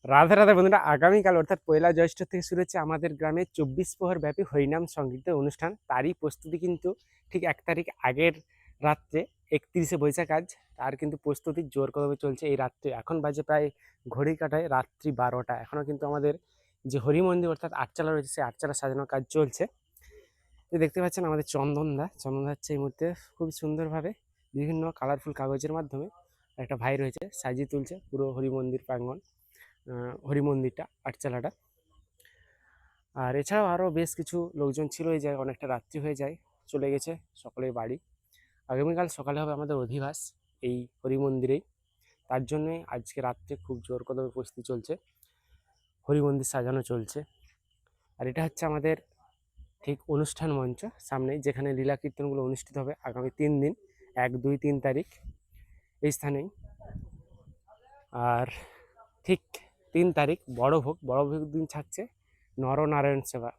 রাধে রাধে বন্ধুরা, আগামীকাল অর্থাৎ পয়লা জ্যৈষ্ঠ থেকে শুরু হচ্ছে আমাদের গ্রামে 24 প্রহর ব্যাপী হরিনাম সংগীতের অনুষ্ঠান। তারই প্রস্তুতি কিন্তু ঠিক 1 তারিখ আগের রাত্রে 31শে বৈশাখ আজ তার কিন্তু প্রস্তুতি জোর কদমে চলছে। এই রাত্রে এখন বাজে প্রায় ঘড়ি কাটায় রাত্রি 12টা, এখনও কিন্তু আমাদের যে হরি মন্দির অর্থাৎ আটচালা রয়েছে সেই আটচালা সাজানোর কাজ চলছে। তো দেখতে পাচ্ছেন আমাদের চন্দনদা হচ্ছে এই মুহূর্তে খুব সুন্দরভাবে বিভিন্ন কালারফুল কাগজের মাধ্যমে একটা ভাই রয়েছে সাজিয়ে তুলছে পুরো হরি মন্দির প্রাঙ্গণ, হরি মন্দিরটা, আটচালাটা। আর এছাড়াও আরও বেশ কিছু লোকজন ছিল এই জায়গায়, অনেকটা রাত্রি হয়ে যায়, চলে গেছে সকলের বাড়ি। আগামীকাল সকালে হবে আমাদের অধিবাস এই হরি মন্দিরেই। তার জন্যই আজকে রাত্রে খুব জোর কদমে প্রস্তুতি চলছে, হরি মন্দির সাজানো চলছে। আর এটা হচ্ছে আমাদের ঠিক অনুষ্ঠান মঞ্চ সামনেই, যেখানে লীলা কীর্তনগুলো অনুষ্ঠিত হবে আগামী 3 দিন, 1, 2, 3 তারিখ এই স্থানেই। আর ঠিক 3 তারিখ বড় ভোগ দিন থাকছে নরনারায়ণ সেবা,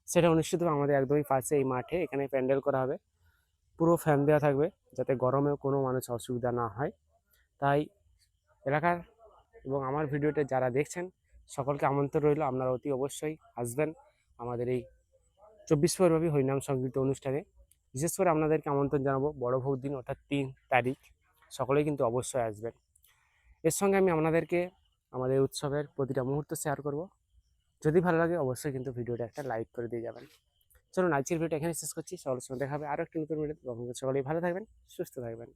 সেটা অনুষ্ঠিত হবে আমাদের একদমই পাশে এই মাঠে। এখানে প্যান্ডেল করা হবে, পুরো ফ্যান দেওয়া থাকবে যাতে গরমেও কোনো মানুষ অসুবিধা না হয়। তাই এলাকার এবং আমার ভিডিওটা যারা দেখছেন সকলকে আমন্ত্রণ রইল, আপনারা অতি অবশ্যই আসবেন আমাদের এই 24 প্রহরব্যাপী হরিনাম সংগীত অনুষ্ঠানে। বিশেষ করে আপনাদেরকে আমন্ত্রণ জানাবো বড় ভোগ দিন অর্থাৎ 3 তারিখ, সকলেই কিন্তু অবশ্যই আসবেন। এর সঙ্গে আমি আপনাদেরকে আমাদের উৎসবের প্রতিটা মুহূর্ত শেয়ার করব। যদি ভালো লাগে অবশ্যই কিন্তু ভিডিওটা একটা লাইক করে দিয়ে যাবেন। চলুন আজকের ভিডিওটা এখানে শেষ করছি, সকলের সঙ্গে দেখা হবে আরও একটি নতুন ভিডিও। সকলেই ভালো থাকবেন, সুস্থ থাকবেন।